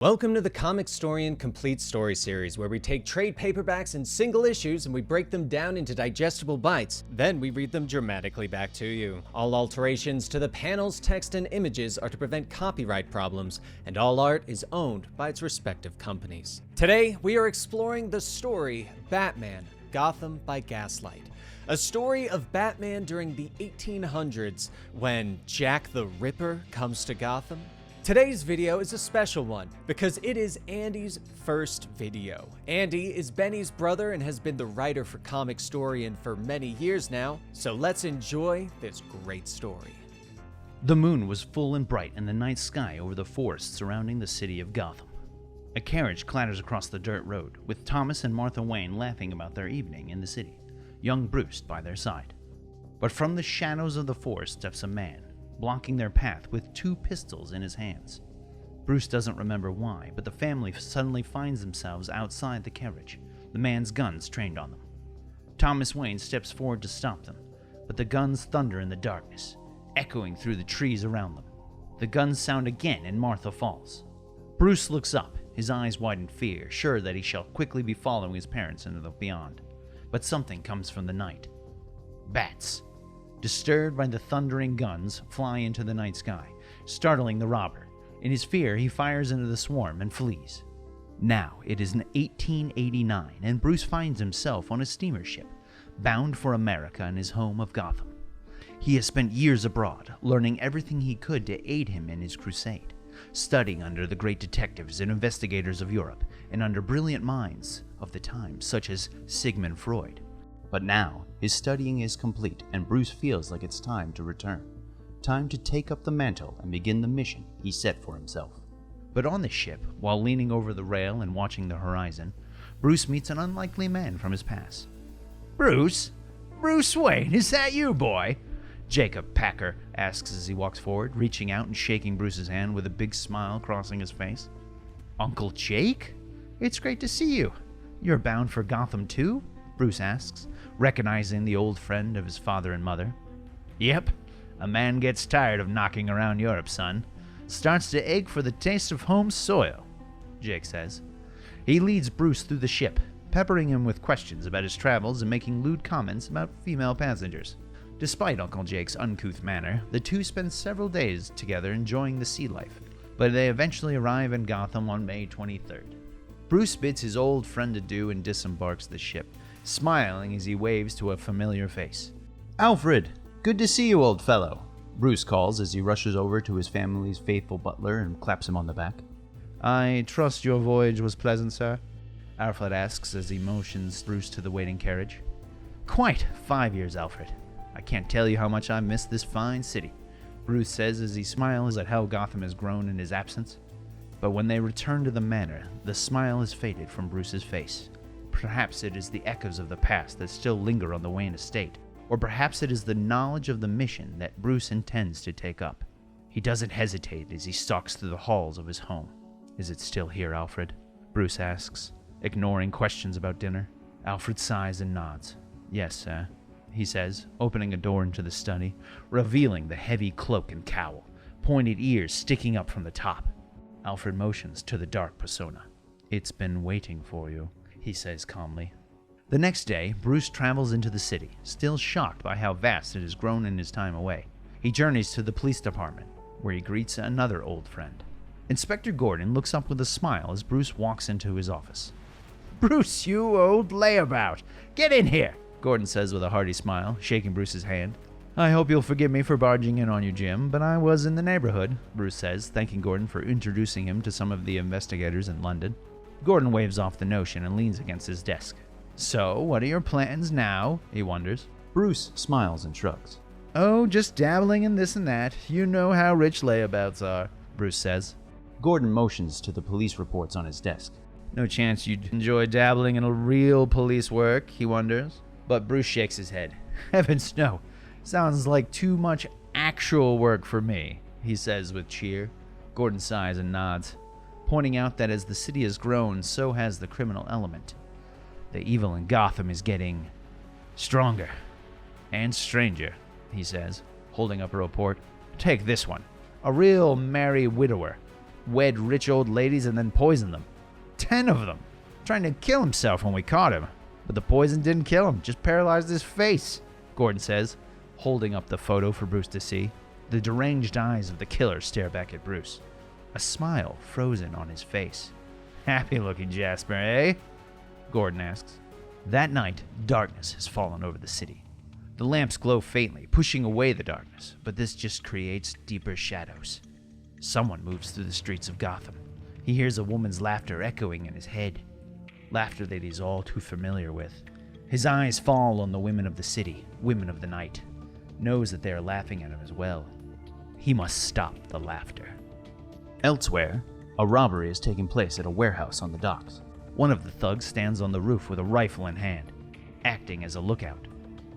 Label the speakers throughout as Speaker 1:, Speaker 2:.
Speaker 1: Welcome to the Comicstorian Complete Story Series, where we take trade paperbacks and single issues and we break them down into digestible bites. Then we read them dramatically back to you. All alterations to the panels, text, and images are to prevent copyright problems, and all art is owned by its respective companies. Today, we are exploring the story Batman, Gotham by Gaslight. A story of Batman during the 1800s when Jack the Ripper comes to Gotham. Today's video is a special one because it is Andy's first video. Andy is Benny's brother and has been the writer for Comicstorian for many years now, so let's enjoy this great story.
Speaker 2: The moon was full and bright in the night sky over the forest surrounding the city of Gotham. A carriage clatters across the dirt road, with Thomas and Martha Wayne laughing about their evening in the city, young Bruce by their side. But from the shadows of the forest steps a man, blocking their path with two pistols in his hands. Bruce doesn't remember why, but the family suddenly finds themselves outside the carriage, the man's guns trained on them. Thomas Wayne steps forward to stop them, but the guns thunder in the darkness, echoing through the trees around them. The guns sound again and Martha falls. Bruce looks up, his eyes wide in fear, sure that he shall quickly be following his parents into the beyond. But something comes from the night. Bats, disturbed by the thundering guns, fly into the night sky, startling the robber. In his fear, he fires into the swarm and flees. Now it is in 1889, and Bruce finds himself on a steamer ship, bound for America in his home of Gotham. He has spent years abroad, learning everything he could to aid him in his crusade, studying under the great detectives and investigators of Europe, and under brilliant minds of the time, such as Sigmund Freud. But now, his studying is complete, and Bruce feels like it's time to return. Time to take up the mantle and begin the mission he set for himself. But on the ship, while leaning over the rail and watching the horizon, Bruce meets an unlikely man from his past. "Bruce? Bruce Wayne, is that you, boy?" Jacob Packer asks as he walks forward, reaching out and shaking Bruce's hand with a big smile crossing his face. "Uncle Jake? It's great to see you. You're bound for Gotham too?" Bruce asks, recognizing the old friend of his father and mother. "Yep, a man gets tired of knocking around Europe, son. Starts to ache for the taste of home soil," Jake says. He leads Bruce through the ship, peppering him with questions about his travels and making lewd comments about female passengers. Despite Uncle Jake's uncouth manner, the two spend several days together enjoying the sea life, but they eventually arrive in Gotham on May 23rd. Bruce bids his old friend adieu and disembarks the ship, smiling as he waves to a familiar face. "Alfred, good to see you, old fellow," Bruce calls as he rushes over to his family's faithful butler and claps him on the back. "I trust your voyage was pleasant, sir?" Alfred asks as he motions Bruce to the waiting carriage. "Quite 5 years, Alfred. I can't tell you how much I miss this fine city," Bruce says as he smiles at how Gotham has grown in his absence. But when they return to the manor, the smile has faded from Bruce's face. Perhaps it is the echoes of the past that still linger on the Wayne estate, or perhaps it is the knowledge of the mission that Bruce intends to take up. He doesn't hesitate as he stalks through the halls of his home. "Is it still here, Alfred?" Bruce asks, ignoring questions about dinner. Alfred sighs and nods. "Yes, sir," he says, opening a door into the study, revealing the heavy cloak and cowl, pointed ears sticking up from the top. Alfred motions to the dark persona. "It's been waiting for you," he says calmly. The next day, Bruce travels into the city, still shocked by how vast it has grown in his time away. He journeys to the police department, where he greets another old friend. Inspector Gordon looks up with a smile as Bruce walks into his office. "Bruce, you old layabout! Get in here!" Gordon says with a hearty smile, shaking Bruce's hand. "I hope you'll forgive me for barging in on you, Jim, but I was in the neighborhood," Bruce says, thanking Gordon for introducing him to some of the investigators in London. Gordon waves off the notion and leans against his desk. "So, what are your plans now?" he wonders. Bruce smiles and shrugs. "Oh, just dabbling in this and that. You know how rich layabouts are," Bruce says. Gordon motions to the police reports on his desk. "No chance you'd enjoy dabbling in a real police work," he wonders. But Bruce shakes his head. "Heavens no. Sounds like too much actual work for me," he says with cheer. Gordon sighs and nods, pointing out that as the city has grown, so has the criminal element. The evil in Gotham is getting stronger and stranger, he says, holding up a report. "Take this one. A real merry widower. wed rich old ladies and then poison them. 10 of them. Trying to kill himself when we caught him. But the poison didn't kill him, just paralyzed his face, Gordon says, holding up the photo for Bruce to see. The deranged eyes of the killer stare back at Bruce, a smile frozen on his face. Happy looking Jasper, eh? Gordon asks. That night, darkness has fallen over the city. The lamps glow faintly, pushing away the darkness, but this just creates deeper shadows. Someone moves through the streets of Gotham. He hears a woman's laughter echoing in his head. Laughter that he's all too familiar with. His eyes fall on the women of the city, women of the night. Knows that they are laughing at him as well. He must stop the laughter. Elsewhere, a robbery is taking place at a warehouse on the docks. One of the thugs stands on the roof with a rifle in hand, acting as a lookout.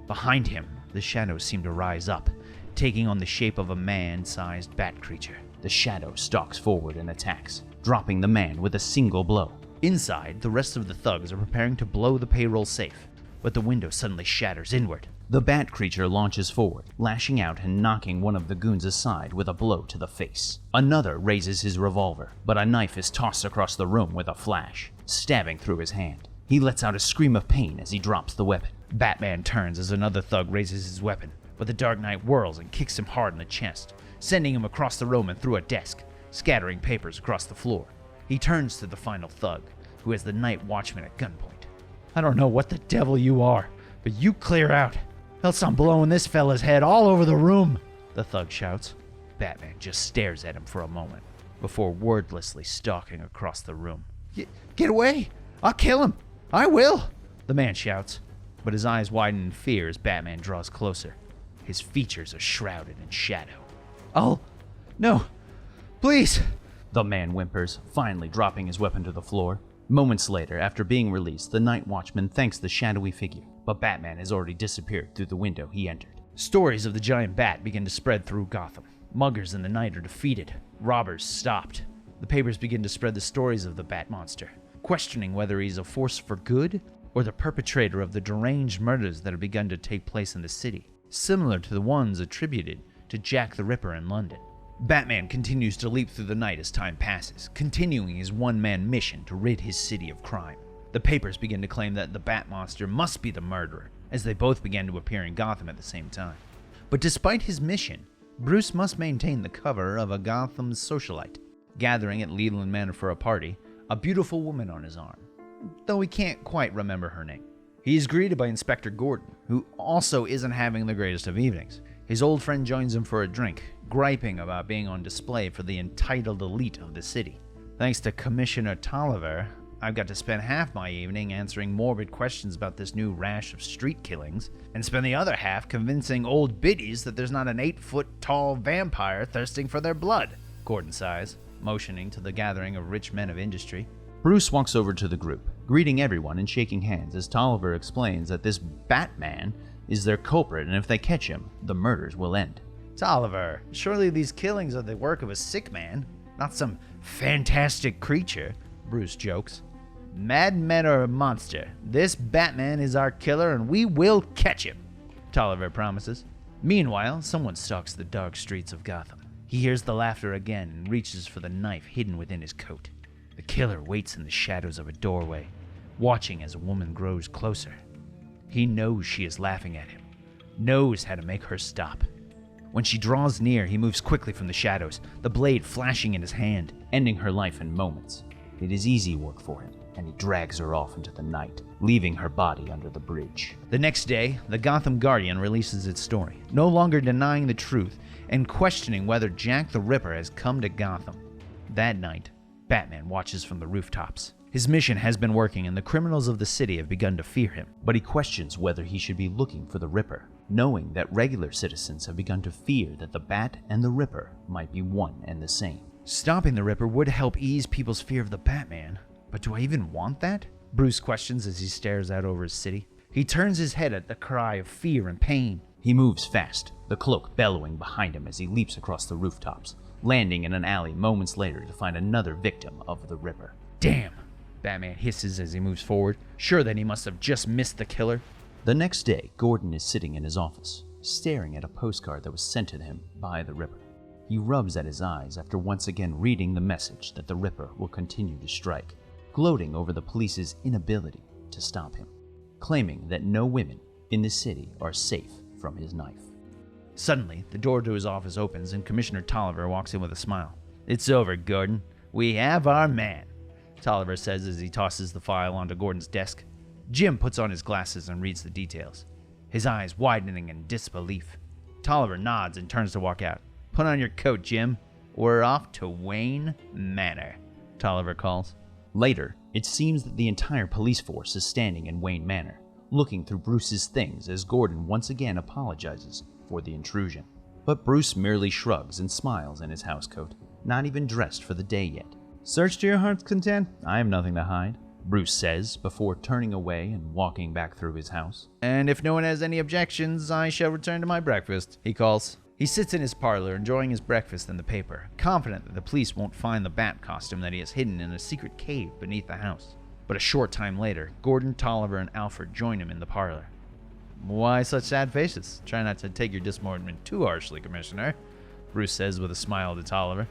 Speaker 2: Behind him, the shadows seem to rise up, taking on the shape of a man-sized bat creature. The shadow stalks forward and attacks, dropping the man with a single blow. Inside, the rest of the thugs are preparing to blow the payroll safe, but the window suddenly shatters inward. The bat creature launches forward, lashing out and knocking one of the goons aside with a blow to the face. Another raises his revolver, but a knife is tossed across the room with a flash, stabbing through his hand. He lets out a scream of pain as he drops the weapon. Batman turns as another thug raises his weapon, but the Dark Knight whirls and kicks him hard in the chest, sending him across the room and through a desk, scattering papers across the floor. He turns to the final thug, who has the night watchman at gunpoint. I don't know what the devil you are, but you clear out, else I'm blowing this fella's head all over the room, the thug shouts. Batman just stares at him for a moment, before wordlessly stalking across the room. Get away! I'll kill him! I will! The man shouts, but his eyes widen in fear as Batman draws closer. His features are shrouded in shadow. No, please! The man whimpers, finally dropping his weapon to the floor. Moments later, after being released, the night watchman thanks the shadowy figure, but Batman has already disappeared through the window he entered. Stories of the giant bat begin to spread through Gotham. Muggers in the night are defeated. Robbers stopped. The papers begin to spread the stories of the bat monster, questioning whether he's a force for good or the perpetrator of the deranged murders that have begun to take place in the city, similar to the ones attributed to Jack the Ripper in London. Batman continues to leap through the night as time passes, continuing his one-man mission to rid his city of crime. The papers begin to claim that the Bat Monster must be the murderer, as they both began to appear in Gotham at the same time. But despite his mission, Bruce must maintain the cover of a Gotham socialite, gathering at Leland Manor for a party, a beautiful woman on his arm, though he can't quite remember her name. He is greeted by Inspector Gordon, who also isn't having the greatest of evenings. His old friend joins him for a drink, griping about being on display for the entitled elite of the city. Thanks to Commissioner Tolliver, I've got to spend half my evening answering morbid questions about this new rash of street killings, and spend the other half convincing old biddies that there's not an 8-foot-tall vampire thirsting for their blood, Gordon sighs, motioning to the gathering of rich men of industry. Bruce walks over to the group, greeting everyone and shaking hands as Tolliver explains that this Batman is their culprit, and if they catch him, the murders will end. Tolliver, surely these killings are the work of a sick man, not some fantastic creature, Bruce jokes. Madmen are a monster. This Batman is our killer, and we will catch him, Tolliver promises. Meanwhile, someone stalks the dark streets of Gotham. He hears the laughter again and reaches for the knife hidden within his coat. The killer waits in the shadows of a doorway, watching as a woman grows closer. He knows she is laughing at him, knows how to make her stop. When she draws near, he moves quickly from the shadows, the blade flashing in his hand, ending her life in moments. It is easy work for him, and he drags her off into the night, leaving her body under the bridge. The next day, the Gotham Guardian releases its story, no longer denying the truth and questioning whether Jack the Ripper has come to Gotham. That night, Batman watches from the rooftops. His mission has been working, and the criminals of the city have begun to fear him. But he questions whether he should be looking for the Ripper, knowing that regular citizens have begun to fear that the Bat and the Ripper might be one and the same. Stopping the Ripper would help ease people's fear of the Batman, but do I even want that? Bruce questions as he stares out over his city. He turns his head at the cry of fear and pain. He moves fast, the cloak bellowing behind him as he leaps across the rooftops, landing in an alley moments later to find another victim of the Ripper. Damn! Batman hisses as he moves forward, sure that he must have just missed the killer. The next day, Gordon is sitting in his office, staring at a postcard that was sent to him by the Ripper. He rubs at his eyes after once again reading the message that the Ripper will continue to strike, gloating over the police's inability to stop him, claiming that no women in the city are safe from his knife. Suddenly, the door to his office opens and Commissioner Tolliver walks in with a smile. "It's over, Gordon. We have our man," Tolliver says as he tosses the file onto Gordon's desk. Jim puts on his glasses and reads the details, his eyes widening in disbelief. Tolliver nods and turns to walk out. "Put on your coat, Jim. We're off to Wayne Manor," Tolliver calls. Later, it seems that the entire police force is standing in Wayne Manor, looking through Bruce's things as Gordon once again apologizes for the intrusion. But Bruce merely shrugs and smiles in his housecoat, not even dressed for the day yet. "Search to your heart's content. I have nothing to hide," Bruce says before turning away and walking back through his house. "And if no one has any objections, I shall return to my breakfast," he calls. He sits in his parlor enjoying his breakfast and the paper, confident that the police won't find the bat costume that he has hidden in a secret cave beneath the house. But a short time later, Gordon, Tolliver, and Alfred join him in the parlor. "Why such sad faces? Try not to take your disappointment too harshly, Commissioner," Bruce says with a smile to Tolliver.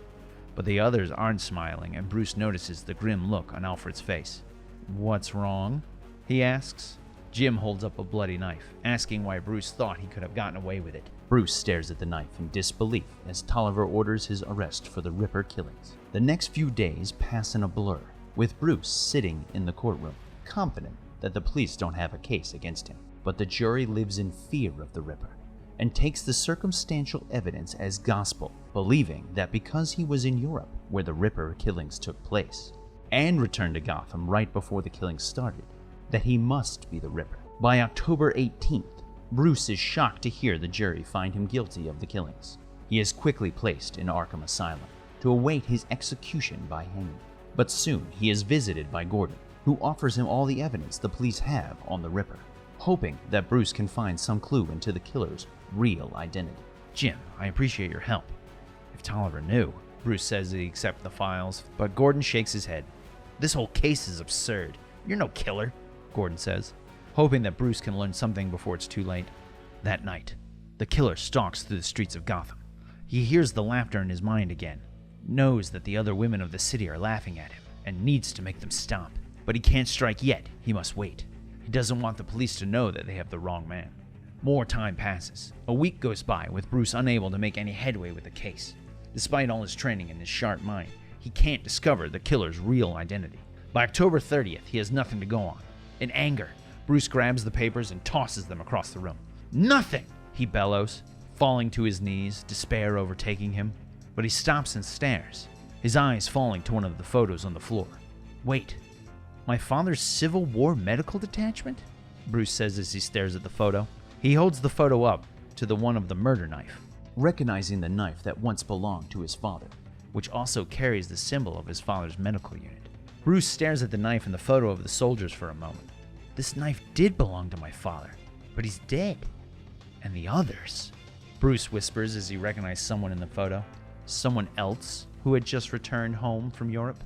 Speaker 2: But the others aren't smiling, and Bruce notices the grim look on Alfred's face. "What's wrong?" he asks. Jim holds up a bloody knife, asking why Bruce thought he could have gotten away with it. Bruce stares at the knife in disbelief as Tolliver orders his arrest for the Ripper killings. The next few days pass in a blur, with Bruce sitting in the courtroom, confident that the police don't have a case against him. But the jury lives in fear of the Ripper, and takes the circumstantial evidence as gospel, believing that because he was in Europe, where the Ripper killings took place, and returned to Gotham right before the killings started, that he must be the Ripper. By October 18th, Bruce is shocked to hear the jury find him guilty of the killings. He is quickly placed in Arkham Asylum to await his execution by hanging. But soon he is visited by Gordon, who offers him all the evidence the police have on the Ripper, hoping that Bruce can find some clue into the killer's real identity. "Jim, I appreciate your help. If Tolliver knew," Bruce says he accepts the files, but Gordon shakes his head. "This whole case is absurd. You're no killer," Gordon says, hoping that Bruce can learn something before it's too late. That night, the killer stalks through the streets of Gotham. He hears the laughter in his mind again, knows that the other women of the city are laughing at him, and needs to make them stop. But he can't strike yet. He must wait. He doesn't want the police to know that they have the wrong man. More time passes. A week goes by with Bruce unable to make any headway with the case. Despite all his training and his sharp mind, he can't discover the killer's real identity. By October 30th, he has nothing to go on. In anger, Bruce grabs the papers and tosses them across the room. "Nothing!" he bellows, falling to his knees, despair overtaking him. But he stops and stares, his eyes falling to one of the photos on the floor. "Wait, my father's Civil War medical detachment?" Bruce says as he stares at the photo. He holds the photo up to the one of the murder knife, recognizing the knife that once belonged to his father, which also carries the symbol of his father's medical unit. Bruce stares at the knife in the photo of the soldiers for a moment. This knife did belong to my father, but he's dead. And the others? Bruce whispers as he recognizes someone in the photo. Someone else who had just returned home from Europe.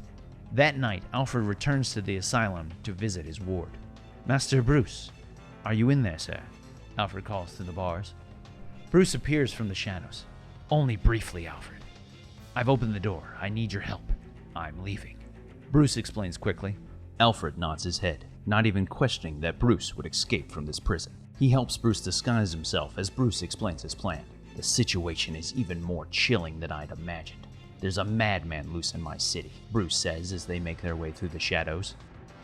Speaker 2: That night, Alfred returns to the asylum to visit his ward. "Master Bruce, are you in there, sir?" Alfred calls through the bars. Bruce appears from the shadows. "Only briefly, Alfred. I've opened the door. I need your help. I'm leaving." Bruce explains quickly. Alfred nods his head, not even questioning that Bruce would escape from this prison. He helps Bruce disguise himself as Bruce explains his plan. "The situation is even more chilling than I'd imagined. There's a madman loose in my city," Bruce says as they make their way through the shadows.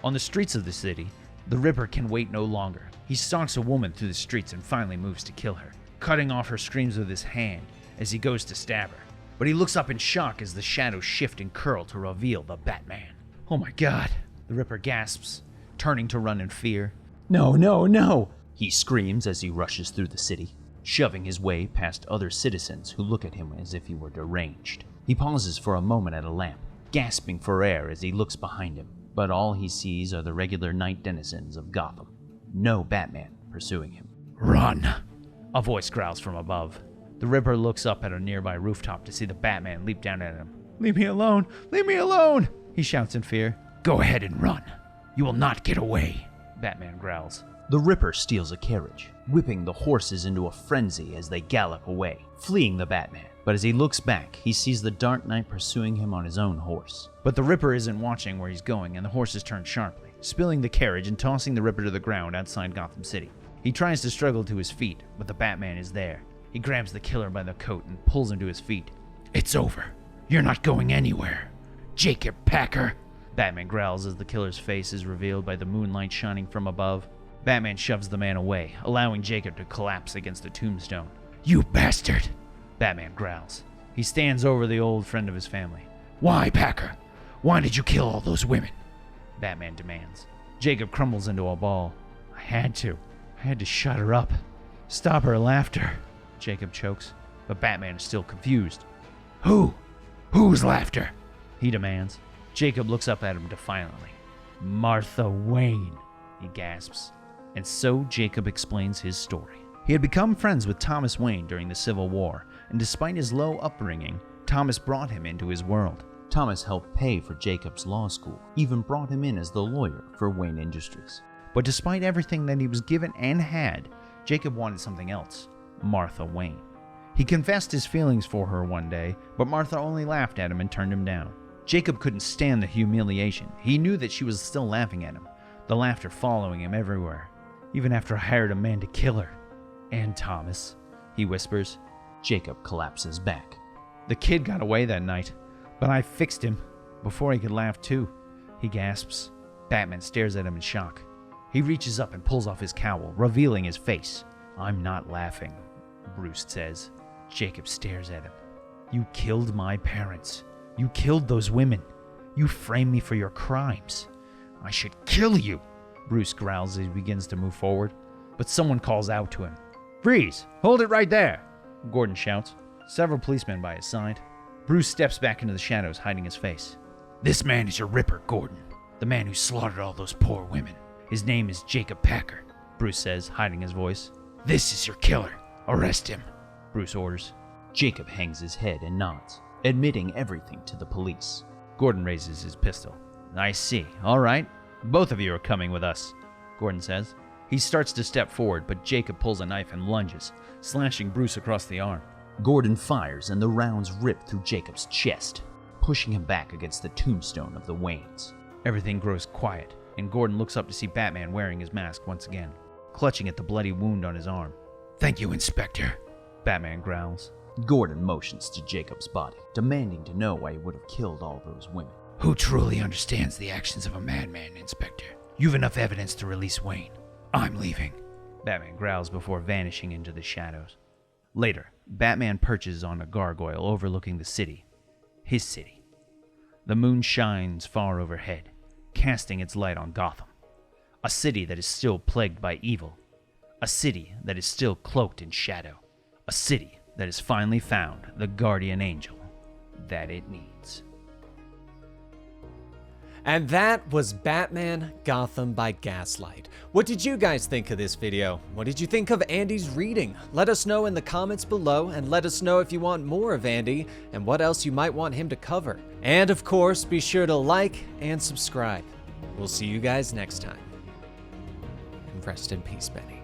Speaker 2: On the streets of the city, the Ripper can wait no longer. He stalks a woman through the streets and finally moves to kill her, cutting off her screams with his hand as he goes to stab her. But he looks up in shock as the shadows shift and curl to reveal the Batman. "Oh my God," the Ripper gasps, turning to run in fear. "No, no, no!" he screams as he rushes through the city, shoving his way past other citizens who look at him as if he were deranged. He pauses for a moment at a lamp, gasping for air as he looks behind him, but all he sees are the regular night denizens of Gotham. No Batman pursuing him. "Run!" a voice growls from above. The Ripper looks up at a nearby rooftop to see the Batman leap down at him. "Leave me alone! Leave me alone!" he shouts in fear. "Go ahead and run. You will not get away," Batman growls. The Ripper steals a carriage, whipping the horses into a frenzy as they gallop away, fleeing the Batman. But as he looks back, he sees the Dark Knight pursuing him on his own horse. But the Ripper isn't watching where he's going, and the horses turn sharply, spilling the carriage and tossing the Ripper to the ground outside Gotham City. He tries to struggle to his feet, but the Batman is there. He grabs the killer by the coat and pulls him to his feet. "It's over. You're not going anywhere, Jacob Packer." Batman growls as the killer's face is revealed by the moonlight shining from above. Batman shoves the man away, allowing Jacob to collapse against a tombstone. "You bastard!" Batman growls. He stands over the old friend of his family. "Why, Packer? Why did you kill all those women?" Batman demands. Jacob crumbles into a ball. I had to shut her up. Stop her laughter," Jacob chokes. But Batman is still confused. Whose laughter?" he demands. Jacob looks up at him defiantly. "Martha Wayne," he gasps. And so Jacob explains his story. He had become friends with Thomas Wayne during the Civil War, and despite his low upbringing, Thomas brought him into his world. Thomas helped pay for Jacob's law school, even brought him in as the lawyer for Wayne Industries. But despite everything that he was given and had, Jacob wanted something else: Martha Wayne. He confessed his feelings for her one day, but Martha only laughed at him and turned him down. Jacob couldn't stand the humiliation. He knew that she was still laughing at him, the laughter following him everywhere, even after I hired a man to kill her. "And Thomas," he whispers. Jacob collapses back. "The kid got away that night, but I fixed him before he could laugh too," he gasps. Batman stares at him in shock. He reaches up and pulls off his cowl, revealing his face. "I'm not laughing," Bruce says. Jacob stares at him. "You killed my parents. You killed those women. You framed me for your crimes. I should kill you," Bruce growls as he begins to move forward. But someone calls out to him. "Freeze! Hold it right there!" Gordon shouts, several policemen by his side. Bruce steps back into the shadows, hiding his face. "This man is your Ripper, Gordon. The man who slaughtered all those poor women. His name is Jacob Packer," Bruce says, hiding his voice. "This is your killer. Arrest him," Bruce orders. Jacob hangs his head and nods, admitting everything to the police. Gordon raises his pistol. "I see. All right. Both of you are coming with us," Gordon says. He starts to step forward, but Jacob pulls a knife and lunges, slashing Bruce across the arm. Gordon fires, and the rounds rip through Jacob's chest, pushing him back against the tombstone of the Waynes. Everything grows quiet, and Gordon looks up to see Batman wearing his mask once again, clutching at the bloody wound on his arm. "Thank you, Inspector," Batman growls. Gordon motions to Jacob's body, demanding to know why he would have killed all those women. "Who truly understands the actions of a madman, Inspector? You've enough evidence to release Wayne. I'm leaving," Batman growls before vanishing into the shadows. Later, Batman perches on a gargoyle overlooking the city. His city. The moon shines far overhead, casting its light on Gotham. A city that is still plagued by evil. A city that is still cloaked in shadow. A city that has finally found the guardian angel that it needs.
Speaker 1: And that was Batman Gotham by Gaslight. What did you guys think of this video? What did you think of Andy's reading? Let us know in the comments below, and let us know if you want more of Andy and what else you might want him to cover. And of course, be sure to like and subscribe. We'll see you guys next time. And rest in peace, Benny.